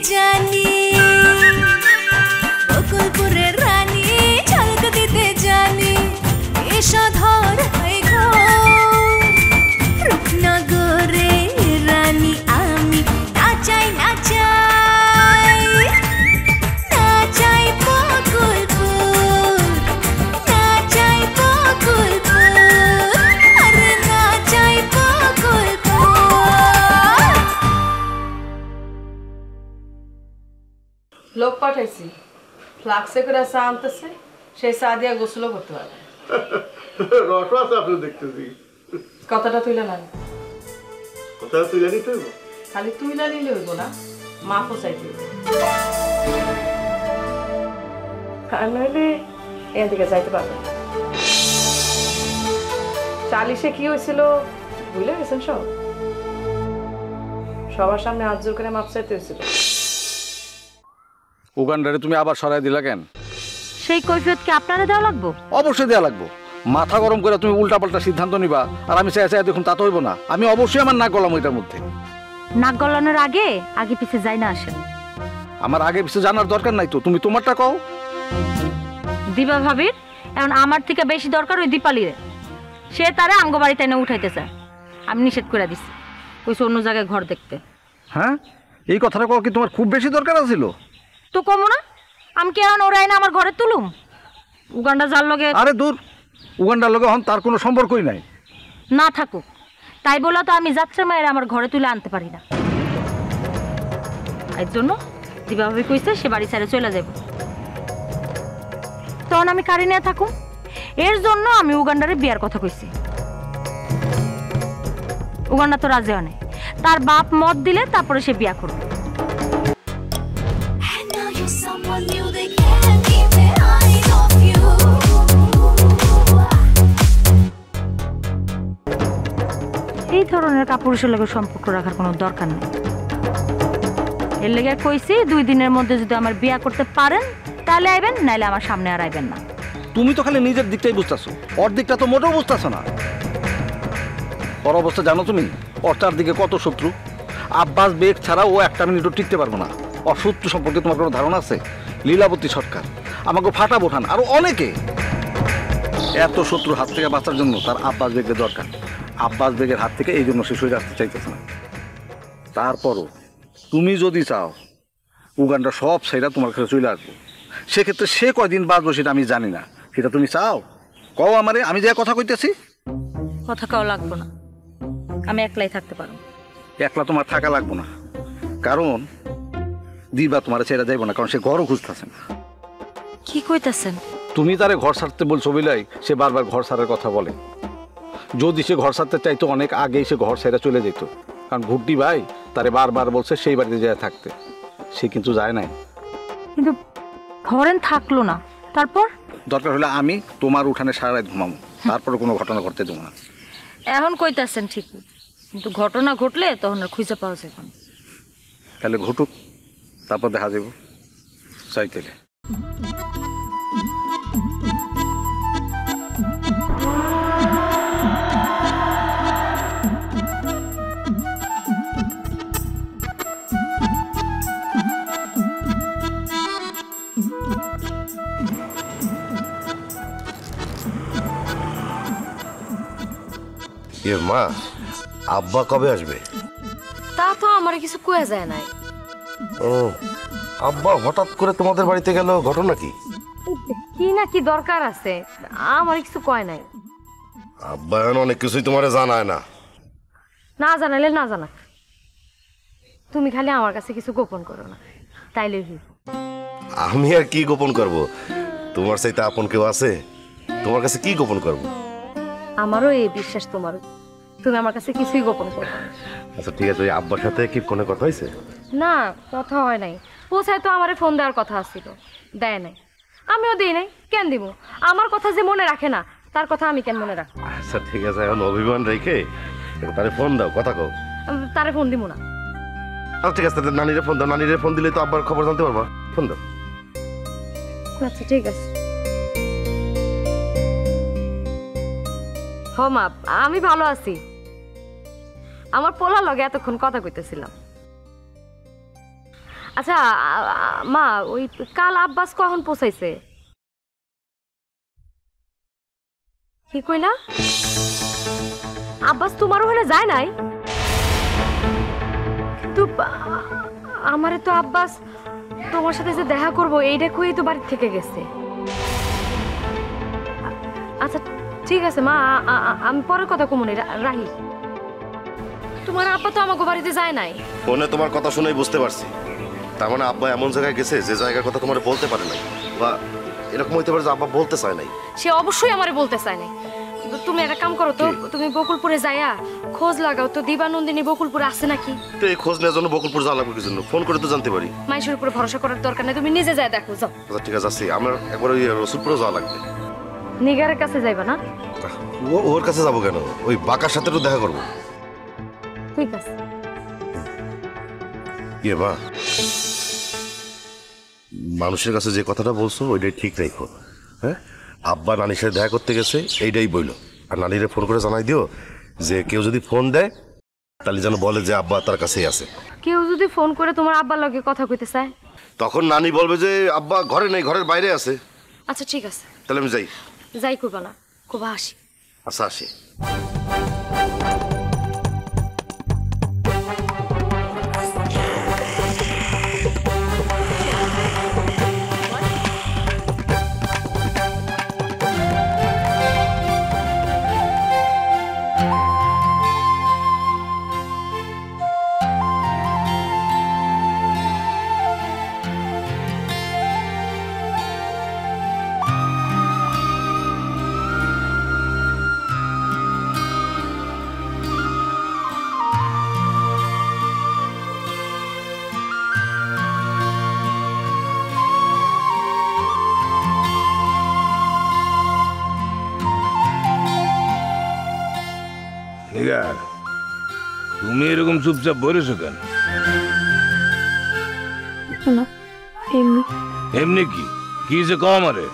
জানি বকুলপুরের রানী ঝলক দিতে জানি এসো ধর রূপনগরে রানী আমি নাচাই নাচাই নাচাই বকুলপুর নাচাই বকুলপুর আরে নাচাই বকুলপুর। লোক পাঠাইছি ফ্লাক্সে করে চা আনতেছে সেই চা দিয়া গোসলও করতে পারবে রসবাস আপনি দেখতেছি কথাটা তুইলে না কথাটা তুইলে নিতে হইব খালি তুইলা নিলে হইব না মাফও চাইতে হইব আর নইলে এদিকে যাইতে পারবে চালিশে কি হয়েছিল বুঝলে গেছেন সব সবার সামনে হাত জোর করে মাপ চাইতে হয়েছিল উগান্ডারে তুমি আবার সরাই দিলা কেন? সেই কৈফিয়ত কি আপনারা দেওয়া লাগবো? অবশ্যই দেওয়া লাগবো। মাথা গরম করে তুমি উল্টাপাল্টা সিদ্ধান্ত নিবা আর আমি চাই চাই দেখুন তা তো হইব না। আমি অবশ্যই আমার নাক গলাম ওইটার মধ্যে। নাক গলানোর আগে আগে পিছে যাই না আসেন। আমার আগে পিছে জানার দরকার নাই তো, তুমি তোমারটা কও। দিবা ভাবির এখন আমার থেকে বেশি দরকার ওই দীপালিরে। সে তারা আঙ্গ বাড়িতে এনে উঠাইতেছে, আমি নিষেধ করে দিছি, কইছে অন্য জায়গায় ঘর দেখতে। হ্যাঁ, এই কথাটা কও কি তোমার খুব বেশি দরকার ছিল? তো কমো না, আমি কি এখন ওরাই না আমার ঘরে তুলুম? উগান্ডা যার লগে, আরে দূর, উগান্ডার লগে হন তার কোনো সম্পর্কই নাই। না থাকুক, তাই বলে তো আমি যাত্রা মায়ের আমার ঘরে তুলে আনতে পারি না। এর জন্য দিবা ভাবি কইছে সে বাড়ি ছেড়ে চলে যাব। তখন আমি কারি নিয়ে থাকুম, এর জন্য আমি উগান্ডারে বিয়ার কথা কইছি। উগান্ডা তো রাজি হয় নাই, তার বাপ মত দিলে তারপরে সে বিয়া করবে। এই ধরনের কাপুরুষের লগে সম্পর্ক রাখার কোনো দরকার নেই। এর লেগে কইছি 2 দিনের মধ্যে যদি আমার বিয়া করতে পারেন তাহলে আইবেন, নাইলে আমার সামনে আর আইবেন না। তুমি তো খালি নিজের দিকটাই বুঝতেছো, ওর দিকটা তো মোটেও বুঝতেছো না। ওর অবস্থা জানো তুমি? ওর চারদিকে কত শত্রু। আব্বাস বেগ ছাড়া ও একটা মিনিটও টিকতে পারবো না। ওর শত্রু সম্পর্কে তোমার কোনো ধারণা আছে? লীলাবতী সরকার, আমাকে ফাটা বোঠান, আরো অনেকে। এত শত্রুর হাত থেকে বাঁচার জন্য তার আব্বাস বেগের দরকার। আব্বাস বেগের হাত থেকে এই জন্য সে সরে আসতে চাইতেছে না। তারপরও তুমি যদি চাও উগান্ডা সব সেটা তোমার কাছে চলে আসবো, সেক্ষেত্রে সে কয়দিন বাঁচবো সেটা আমি জানি না। সেটা তুমি চাও কও আমারে, আমি যে কথা কইতেছি। কথা কাও লাগবো না, আমি একলাই থাকতে পারো। একলা তোমার থাকা লাগবো না, কারণ দিবা তোমার ছেড়ে যাইব না, কারণ সে ঘরও খুঁজতেছে না। কি কইতাছেন? তুমি তারে ঘর ছাড়তে বলছো বিলাই সে বারবার ঘর ছাড়ার কথা বলে। যদি সে ঘর ছাড়তে চাইতো অনেক আগেই সে ঘর ছেড়ে চলে যেত, কারণ ভুট্টি ভাই তারে বারবার বলছে সেই বাড়িতে যায় থাকতে, সে কিন্তু যায় নাই। কিন্তু ধরেন থাকলো না, তারপর দরকার হলে আমি তোমার উঠানে সারা রাত ঘুমাবো, তারপরে কোনো ঘটনা ঘটতে দেবো না। এখন কইতাছেন ঠিকই, কিন্তু ঘটনা ঘটলে তখন আর খুঁজে পাওয়া যাবে না। তাহলে ঘটুক, তারপর দেখা যাব সাইকেলে। মা, আব্বা কবে আসবে? তা তো আমার কিছু কয়ে যায় নাই। ও, আব্বা হঠাৎ করে তোমাদের বাড়িতে গেল, ঘটনা কি? কি না কি দরকার আছে, আমার কিছু কয় নাই। আব্বা এখন অনেক কিছুই তোমারে জানায় না। না জানালে না জানাক, তুমি খালি আমার কাছে কিছু গোপন করো না, তাইলে আমি আর কি গোপন করব? তোমার চাইতে আপন কেউ আছে? তোমার কাছে কি গোপন করব? আমারও এই বিশ্বাস তোমার, তুমি আমার কাছে কিছুই গোপন করো। আচ্ছা ঠিক আছে, ওই আব্বার সাথে কি কোনো কথা হয়েছে? না, কথা হয় নাই। পৌঁছায় তো আমারে ফোন দেওয়ার কথা আসছিল, দেয় নাই, আমিও দিই নাই। কেন দিব? আমার কথা যে মনে রাখে না, তার কথা আমি কেন মনে রাখবো? আচ্ছা ঠিক আছে, এখন অভিমান রেখে তারে ফোন দাও, কথা কও। তারে ফোন দিব না। আচ্ছা ঠিক আছে, নানিরে ফোন দাও। নানিরে ফোন দিলে তো আব্বার খবর জানতে পারবা। ফোন দাও। আচ্ছা ঠিক আছে। হ মা, আমি ভালো আছি। আমার পোলা লগে এতক্ষণ কথা কইতেছিলাম। আচ্ছা মা ওই কাল আব্বাস কখন পৌঁছাইছে? কি কইলা? আব্বাস তোমার ওখানে যায় নাই? কিন্তু আমারে তো আব্বাস তোমার সাথে যে দেখা করবো এইটা কই তো বাড়ি থেকে গেছে। আচ্ছা ঠিক আছে মা, আমি পরে কথা কমুনি, রাহি। তোমার আব্বা তো আমাকে বাড়িতে যায় নাই। ফোনে তোমার কথা শুনেই বুঝতে পারছি, তার মানে আব্বা এমন জায়গায় গেছে যে জায়গার কথা তোমার বলতে পারে নাই, বা এরকম হইতে পারে যে আব্বা বলতে চায় নাই। সে অবশ্যই আমারে বলতে চায় নাই। তুমি একটা কাম করো তো, তুমি বকুলপুরে যাইয়া খোঁজ লাগাও তো দিবানন্দিনী বকুলপুরে আছে নাকি। তো এই খোঁজ নেওয়ার জন্য বকুলপুর যাওয়া লাগবে কি জন্য? ফোন করে তো জানতে পারি। মানুষের উপরে ভরসা করার দরকার নেই, তুমি নিজে যাই দেখো। যাও। আচ্ছা ঠিক আছে, আসছি। আমার একবার ওই রসুলপুরে যাওয়া লাগবে। নিগারের কাছে যাইবা না? ওর কাছে যাবো কেন? ওই বাঁকার সাথে একটু দেখা করবো। ঠিক আছে। ইয়ে মা, মানুষের কাছে যে কথাটা বলছো ওইটাই ঠিক রাখো। হ্যাঁ, আব্বা নানির সাথে দেখা করতে গেছে এইটাই বইলো। আর নানিরে ফোন করে জানাই দিও যে কেউ যদি ফোন দেয় তাহলে যেন বলে যে আব্বা তার কাছেই আছে। কেউ যদি ফোন করে তোমার আব্বার লগে কথা কইতে চায়, তখন নানি বলবে যে আব্বা ঘরে নেই, ঘরের বাইরে আছে। আচ্ছা ঠিক আছে, তাহলে আমি যাই। যাই কইবা না, কইবা আসি। আচ্ছা আসি। নিগার, তুমি এরকম চুপচাপ বলেছো কেন? এমনি এমনি কি কি যে কম? আরে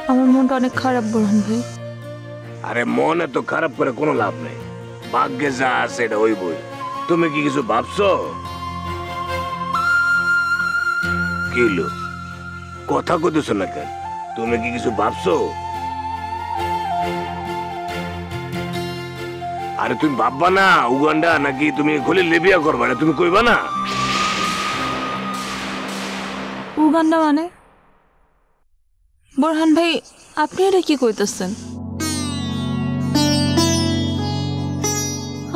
আমার মনটা অনেক খারাপ বোরহান ভাই। আরে মন এত খারাপ করে কোনো লাভ নেই, ভাগ্যে যা আছে এটা ওই বই। তুমি কি কিছু ভাবছো? কি লো, কথা কইতেছো না কেন? তুমি কি কিছু ভাবছো? আরে তুমি ভাববা না উগান্ডা নাকি তুমি খলিল লিবিয়া করবা না? তুমি কইবা না? উগান্ডা মানে? বোরহান ভাই আপনি এটা কি কইতেছেন?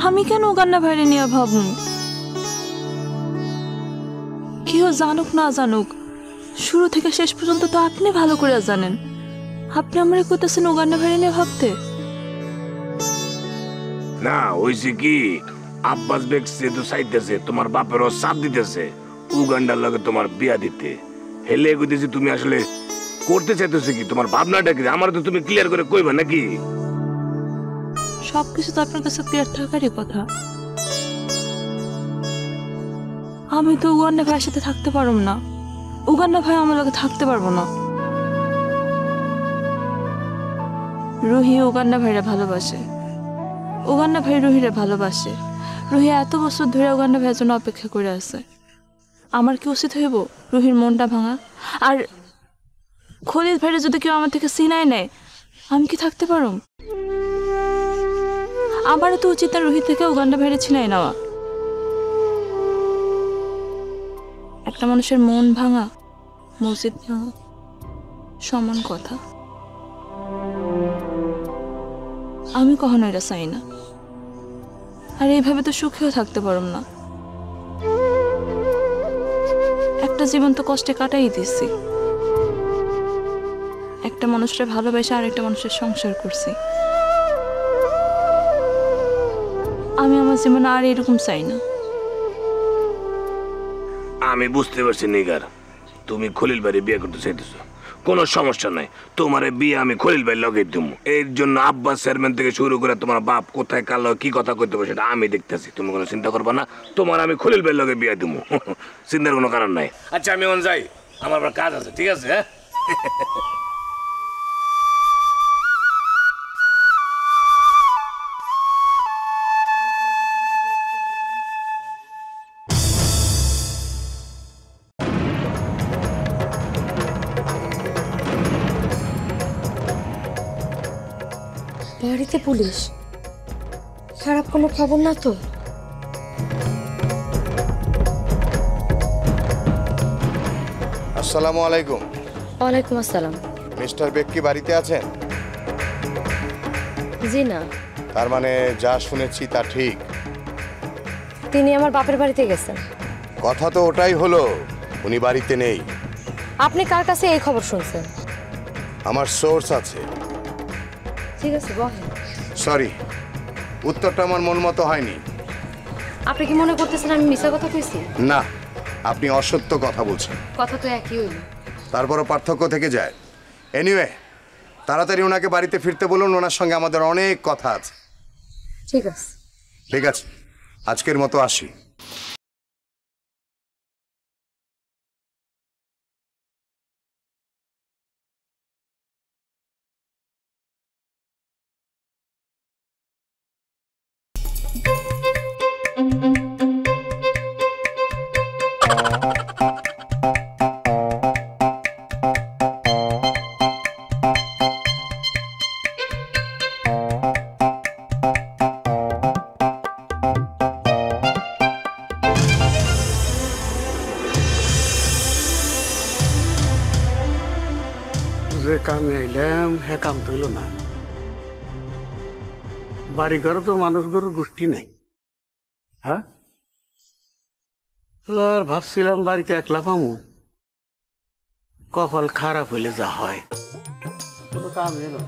আমি কেন উগান্ডা ভাইরে নিয়ে ভাবুন? কেউ জানুক না জানুক, শুরু থেকে শেষ পর্যন্ত তো আপনি ভালো করে জানেন। আপনি আমার কইতেছেন উগান্ডা ভাইরে নিয়ে ভাবতে? না হইছে কি, আব্বাস বেগ সে তো চাইতেছে তোমার বাপেরও চাপ দিতেছে উগান্ডার লগে তোমার বিয়া দিতে। হেলে কইতেছি তুমি আসলে করতে চাইতেছো কি? তোমার ভাবনাটা কি? আমার তো তুমি ক্লিয়ার করে কইবা নাকি? সবকিছু তো আপনার কাছে ক্লিয়ার থাকারই কথা। আমি তো উগান্ডা ভাইয়ের সাথে থাকতে পারবো না, উগান্ডা ভাই আমার লগে থাকতে পারবো না। রুহি উগান্ডা ভাইরা ভালোবাসে, উগান্ডা ভাই রুহিরে ভালোবাসে। রুহি এত বছর ধরে উগান্ডা ভাইয়ের জন্য অপেক্ষা করে আছে। আমার কি উচিত হইব রুহির মনটা ভাঙা? আর খলিল ভাইরে যদি কেউ আমার থেকে চিনাই নেয়, আমি কি থাকতে পারো? আমারও তো উচিত রুহি থেকে উগান্ডা ভাইরে চিনাই নেওয়া। একটা মানুষের মন ভাঙা মসজিদ ভাঙা সমান কথা। আমি কখনো এটা চাই না, আর এইভাবে তো সুখেও থাকতে পারম না। একটা জীবন তো কষ্টে কাটাই দিছি, একটা মানুষের ভালোবেসে আর একটা মানুষের সংসার করছি। আমি আমার জীবনে আর এরকম চাই না। আমি বুঝতে পারছি নিগার, তুমি খলিল ভাইরে বিয়ে করতে চাইতেছো। কোনো সমস্যা নাই, তোমার বিয়ে আমি খলিল ভাই লগে দিব। এর জন্য আব্বাস চেয়ারম্যান থেকে শুরু করে তোমার বাপ কোথায় কাল কি কথা কইতে হবে সেটা আমি দেখতেছি। তুমি কোনো চিন্তা করবা না, তোমার আমি খলিল ভাই লগে বিয়ে দিব, চিন্তার কোনো কারণ নাই। আচ্ছা আমি এখন যাই, আমার আবার কাজ আছে। ঠিক আছে? হ্যাঁ বাড়িতে পুলিশ, খারাপ কোনো খবর না তো? আসসালামু আলাইকুম। ওয়ালাইকুম আসসালাম। মিস্টার বেগ কি বাড়িতে আছেন? জি না, তার মানে যা শুনেছি তা ঠিক। তিনি আমার বাপের বাড়িতে গেছেন। কথা তো ওটাই হলো, উনি বাড়িতে নেই। আপনি কার কাছে এই খবর শুনছেন? আমার সোর্স আছে। ঠিক আছে, বলেন। সরি, উত্তরটা আমার মন মতো হয়নি। আপনি কি মনে করতেছেন আমি মিছা কথা কইছি? না, আপনি অসত্য কথা বলছেন। কথা তো একই হইল। তারপরও পার্থক্য থেকে যায়। এনিওয়ে, তাড়াতাড়ি ওনাকে বাড়িতে ফিরতে বলুন, ওনার সঙ্গে আমাদের অনেক কথা আছে। ঠিক আছে। ঠিক আছে, আজকের মতো আসি। যে কামে আইলাম হ্যাঁ কাম তৈল না। বাড়ি ঘরে তো মানুষ গরুর গোষ্ঠী নাই। হ্যাঁ, আর ভাবছিলাম বাড়িতে একলা পামু, কপাল খারাপ হইলে যা হয়। কোনো কাম এলো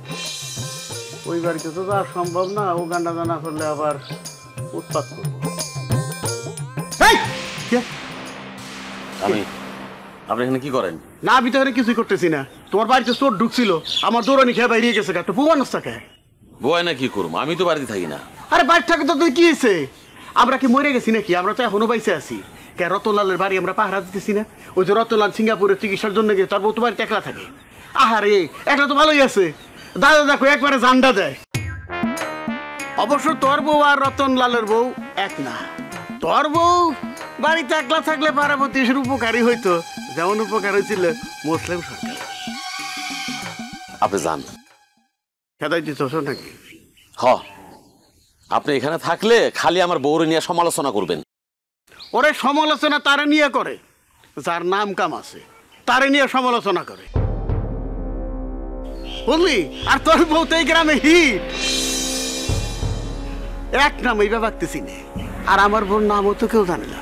ওই বাড়িতে তো যাওয়া সম্ভব না, ও গান্ডা গানা করলে আবার উৎপাত করবো। আপনি এখানে কি করেন? না, আমি তো এখানে কিছুই করতেছি না। তোমার বাড়িতে চোর ঢুকছিল, আমার দৌড়ানি খেয়ে বাইরে গেছে। একটা পুবানোস থাকে বয় না কি করবো, আমি তো বাড়িতে থাকি না। আরে বাড়ি থাকে তো কি হয়েছে? আমরা কি মরে গেছি নাকি? আমরা তো এখনো বাইসে আছি। কে রতনলালের বাড়ি আমরা পাহারা দিতেছি না? ওই যে রতনলাল সিঙ্গাপুরের চিকিৎসার জন্য গিয়ে তার বউ তো বাড়িতে একলা থাকে। আহারে, একলা তো ভালোই আছে। দাদা দেখো একবারে জান্ডা দেয়। অবশ্য তোর বউ আর রতনলালের বউ এক না। তোর বউ বাড়িতে একলা থাকলে পাড়া প্রতিবেশীর উপকারী হইতো, যেমন উপকার হয়েছিল মুসলিম সরকার। আপনি যান। খেদাই দিত নাকি? হ, আপনি এখানে থাকলে খালি আমার বউরে নিয়ে সমালোচনা করবেন। ওরে সমালোচনা তারে নিয়ে করে যার নাম কাম আছে, তারে নিয়ে সমালোচনা করে, বুঝলি? আর তোর বউ তো এই গ্রামে হিট, এক নাম এইভাবে ভাবতেছি না। আর আমার বোন নামও তো কেউ জানে না।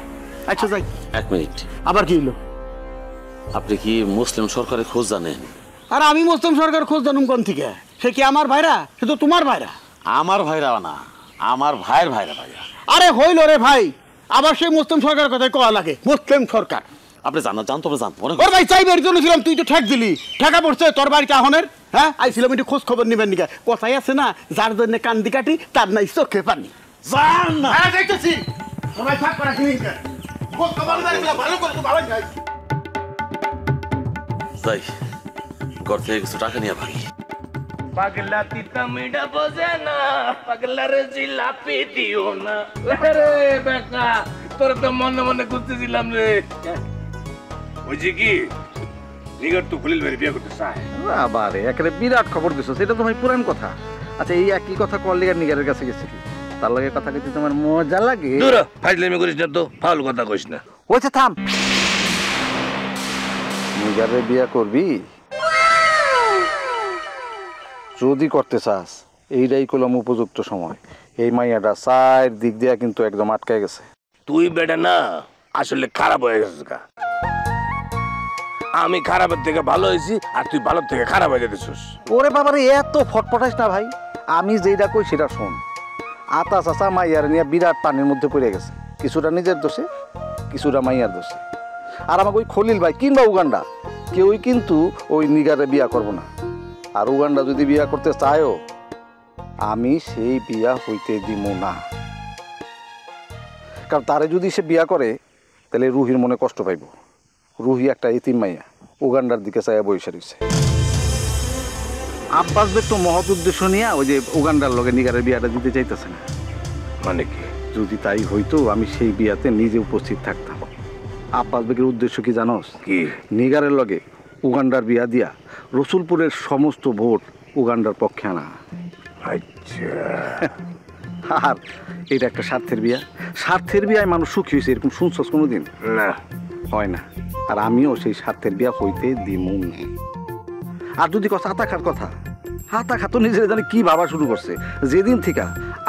আচ্ছা যাই। এক মিনিট, আবার কি হলো? আপনি কি মুসলিম সরকারের খোঁজ জানেন? আর আমি মুসলিম সরকার খোঁজ জানুম কোন থেকে? সে কি আমার ভাইরা? সে তো তোমার ভাইরা। আমার ভাইরা না, আমার ভাইয়ের ভাইরা। ভাইয়া আরে হইল রে ভাই, আবার সেই মুসলিম সরকার কথায় কওয়া লাগে। মুসলিম সরকার আপনি জানেন? জানতো জান ওর ভাই চাইবার জন্য ছিলাম, তুই তো ঠেক দিলি। ঠেকা পড়ছে তোর বাড়িতে আহনের। হ্যাঁ, আইছিলাম একটু খোঁজ খবর নিবেন নিকা। কথাই আছে না, যার জন্য কান্দি কাটি তার নাই চোখে পানি। জান না যাইতেছি, সবাই থাক করা কিনি খোঁজ খবর নিবেন, ভালো করে তো ভালো যাই। যাই, ঘর থেকে কিছু টাকা নিয়ে ভাগি। পাগলা তিতা মিডা বোঝে না, পাগলার জিলাপি দিও না। আরে বেটা, তোর তো মনে মনে খুঁজতেছিলাম রে। ওই যে কি নিগার তো খলিল ভাই বিয়ে করতে চায়। আবারে একেবারে বিরাট খবর দিছো, সেটা তো ভাই পুরান কথা। আচ্ছা, এই একই কথা কলিগার নিগারের কাছে গেছিলি, তার লগে কথা কইতে তোমার মজা লাগে? দূর ফাইজলামি করিস না তো, ফাউল কথা কইস না। ওইটা থাম। নিগারে বিয়া করবি যদি করতে চাস, এইটাই কলম উপযুক্ত সময়। এই মাইয়াটা চার দিক দিয়া কিন্তু একদম আটকে গেছে। তুই বেটা না আসলে খারাপ হয়ে গেছিস। আমি খারাপের থেকে ভালো হয়েছি, আর তুই ভালোর থেকে খারাপ হয়ে যেতেছিস। ওরে বাবারে, এত ফটফটাইস না ভাই। আমি যেটা কই সেটা শোন। আতা চাচা মাইয়ার নিয়ে বিরাট পানির মধ্যে পড়ে গেছে, কিছুটা নিজের দোষে, কিছুটা মাইয়ার দোষে। আর আমাকে ওই খলিল ভাই কিংবা উগান্ডা কেউই কিন্তু ওই নিগারে বিয়া করবো না। আর উগান্ডা যদি বিয়া করতে চায়ও, আমি সেই বিয়া হইতে দিব না। কারণ তারে যদি সে বিয়া করে, তাহলে রুহির মনে কষ্ট পাইব। রুহি একটা এতিম মাইয়া, উগান্ডার দিকে চাইয়া বইসা রইছে। আব্বাস বেগ তো মহৎ উদ্দেশ্য নিয়ে ওই যে উগান্ডার লগে নিগারের বিয়াটা দিতে চাইতেছে না। মানে কি? যদি তাই হইতো, আমি সেই বিয়াতে নিজে উপস্থিত থাকতাম। আব্বাস বেগের উদ্দেশ্য কি জানোস? কি? নিগারের লগে উগান্ডার বিয়া দিয়া রসুলপুরের সমস্ত ভোট উগান্ডার পক্ষে আনা। আর এটা একটা স্বার্থের বিয়া। স্বার্থের বিয়ায় মানুষ সুখী হয়েছে এরকম শুনছস কোনোদিন? না, হয় না। আর আমিও সেই স্বার্থের বিয়া হইতে দিমু না। আর যদি কথা হাতাখার কথা, হাতাখা তো নিজের জানি কি ভাবা শুরু করছে। যেদিন থেকে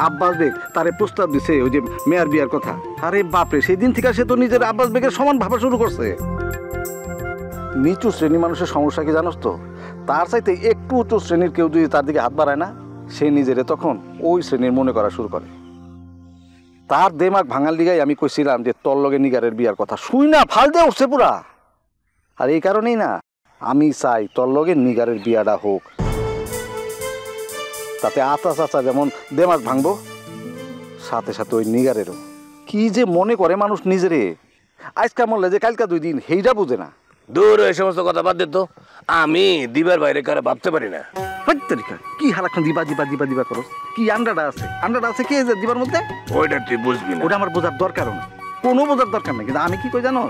আব্বাস বেগ তারে প্রস্তাব দিছে ওই যে মেয়ার বিয়ার কথা, আরে বাপরে, সেই দিন থেকে সে তো নিজের আব্বাস বেগের সমান ভাবা শুরু করছে। নিচু শ্রেণী মানুষের সমস্যা কি জানোস তো? তার চাইতে একটু উঁচু শ্রেণীর কেউ যদি তার দিকে হাত বাড়ায় না, সে নিজেরে তখন ওই শ্রেণীর মনে করা শুরু করে। তার দেমাগ ভাঙার দিগাই আমি কইছিলাম যে তোর লগে নিগারের বিয়ার কথা, শুই না ফাল দিয়ে উঠছে পুরা। আর এই কারণেই না আমি চাই তোর লগে নিগারের বিয়াটা হোক, তাতে আতা চাচা যেমন দেমাগ ভাঙবো, সাথে সাথে ওই নিগারেরও। কি যে মনে করে মানুষ নিজেরে, আজকা মরলে যে কালকা 2 দিন, সেইটা বুঝে না। দূর এই সমস্ত কথা বাদ দে তো। আমি দিবার বাইরে কারে ভাবতে পারি না। কি হারাক্ষণ দিবা দিবা দিবা দিবা করো? কি আন্ডাটা আছে? আন্ডাটা আছে কে দিবার মধ্যে? ওইটা তুই বুঝবি না। ওটা আমার বোঝার দরকারও না, কোনো বোঝার দরকার নেই। কিন্তু আমি কি কই জানো,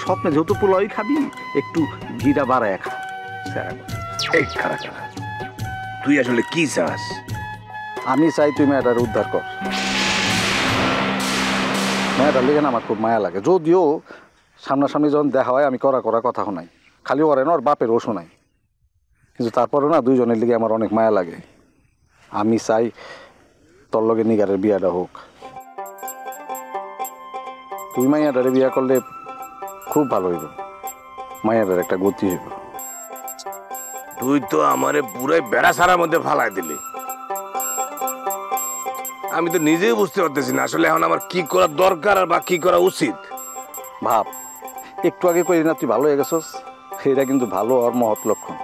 স্বপ্নে যেহেতু পোলাওই খাবি, একটু ঘিটা বাড়ায় খা। এই খারাপ, তুই আসলে কি চাস? আমি চাই তুই মেয়েটার উদ্ধার কর। মেয়েটার লেগে না আমার খুব মায়া লাগে। যদিও সামনাসামনি যখন দেখা হয় আমি করা কথা শোনাই, খালি ওরে না ওর বাপের ও শোনাই, কিন্তু তারপরে না দুইজনের লিগে আমার অনেক মায়া লাগে। আমি চাই তোর লগে নিগারের বিয়াটা হোক। তুই মাইয়াটারে বিয়া করলে খুব ভালো হইব, মাইয়াটার একটা গতি হইব। তুই তো আমারে পুরাই বেড়া সারার মধ্যে ফালাই দিলি। আমি তো নিজেই বুঝতে পারতেছি না আসলে এখন আমার কি করা দরকার আর বা কি করা উচিত। ভাব, একটু আগে কই না তুই ভালো হয়ে গেছস, এটা কিন্তু ভালো আর মহৎ লক্ষণ।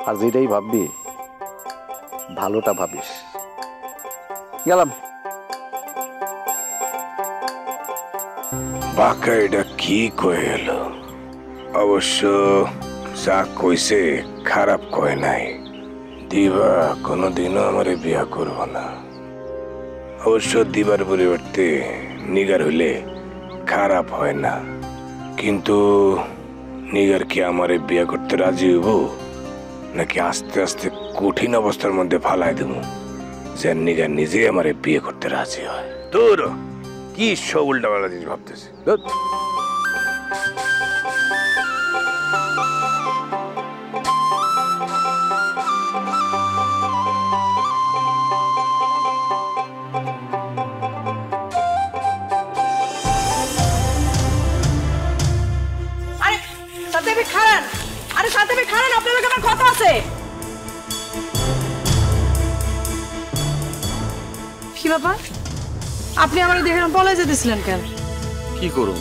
আর যেটাই ভাববি ভালোটা ভাবিস। গেলাম। বাঁকা এটা কি কয়ে এলো? অবশ্য যা কইছে খারাপ কয় নাই। দিবা কোনোদিনও আমারে বিয়া করব না। অবশ্য দিবার পরিবর্তে নিগার হইলে খারাপ হয় না, কিন্তু নিগার কি আমারে বিয়া করতে রাজি হইব নাকি আস্তে আস্তে কঠিন অবস্থার মধ্যে ফালাই দেব যে নিগার নিজেই আমারে বিয়ে করতে রাজি হয়? তোর কি সব উল্টাপাল্টা জিনিস ভাবতেছে। কি ব্যাপার, আপনি আমার দেখে বলে যেতেছিলেন কেন? কি করুন,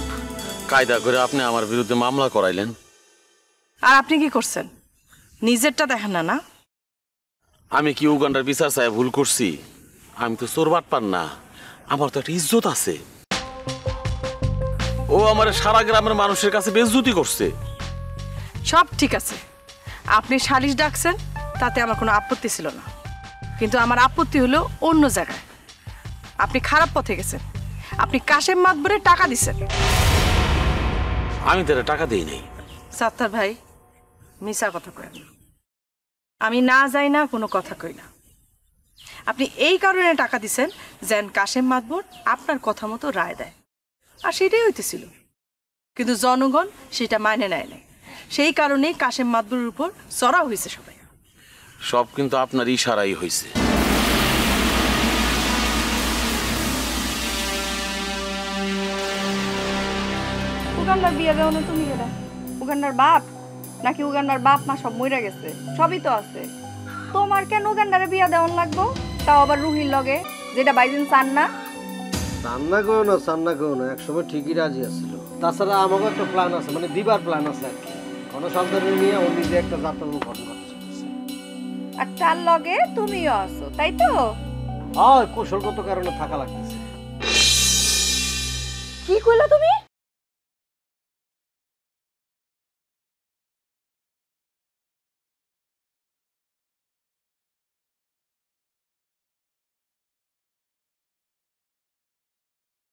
কায়দা করে আপনি আমার বিরুদ্ধে মামলা করাইলেন। আর আপনি কি করছেন? নিজেরটা দেখেন না? না, আমি কি উগান্ডার বিচার চাই ভুল করছি? আমি তো চোর বাটপার না, আমার তো একটা ইজ্জত আছে। ও আমার সারা গ্রামের মানুষের কাছে বেইজ্জতি করছে। সব ঠিক আছে, আপনি সালিশ ডাকছেন, তাতে আমার কোনো আপত্তি ছিল না। কিন্তু আমার আপত্তি হলো অন্য জায়গায়। আপনি খারাপ পথে গেছেন। আপনি কাশেম মাতবরে টাকা দিছেন। আমি তারা টাকা দেই নাই। সাত্তার ভাই, মিছা কথা কই না। আমি না যাই না কোনো কথা কই না। আপনি এই কারণে টাকা দিছেন যেন কাশেম মাতবর আপনার কথা মতো রায় দেয়, আর সেটাই হইতেছিল। কিন্তু জনগণ সেটা মানে নেয় নাই। সেই কারণেই কাশেম মাতবরের উপর চড়া হয়েছে সবাই। সব কিন্তু আপনার ইশারাই হয়েছে। উগান্ডার বিয়ে দেওয়া না তুমি কেটা? উগান্ডার বাপ নাকি উগান্ডার বাপ মা সব মইরা গেছে? সবই তো আছে। তোমার কেন উগান্ডারে বিয়া দেওয়ান লাগবো, তাও আবার রুহির লগে, যেটা বাইদিন চান না? চান্না করো না, চান্না করো না, একসময় ঠিকই রাজি আসছিল। তাছাড়া আমাকে একটা প্ল্যান আছে, মানে দিবার প্ল্যান আছে আর কি। গণসংযোগ নিয়ে ও নিজে একটা যাত্রা গঠন করছে। আর তার লগে তুমিও আছো, তাই তো? হয়, কৌশলগত কারণে থাকা লাগতেছে। কি কইলা তুমি?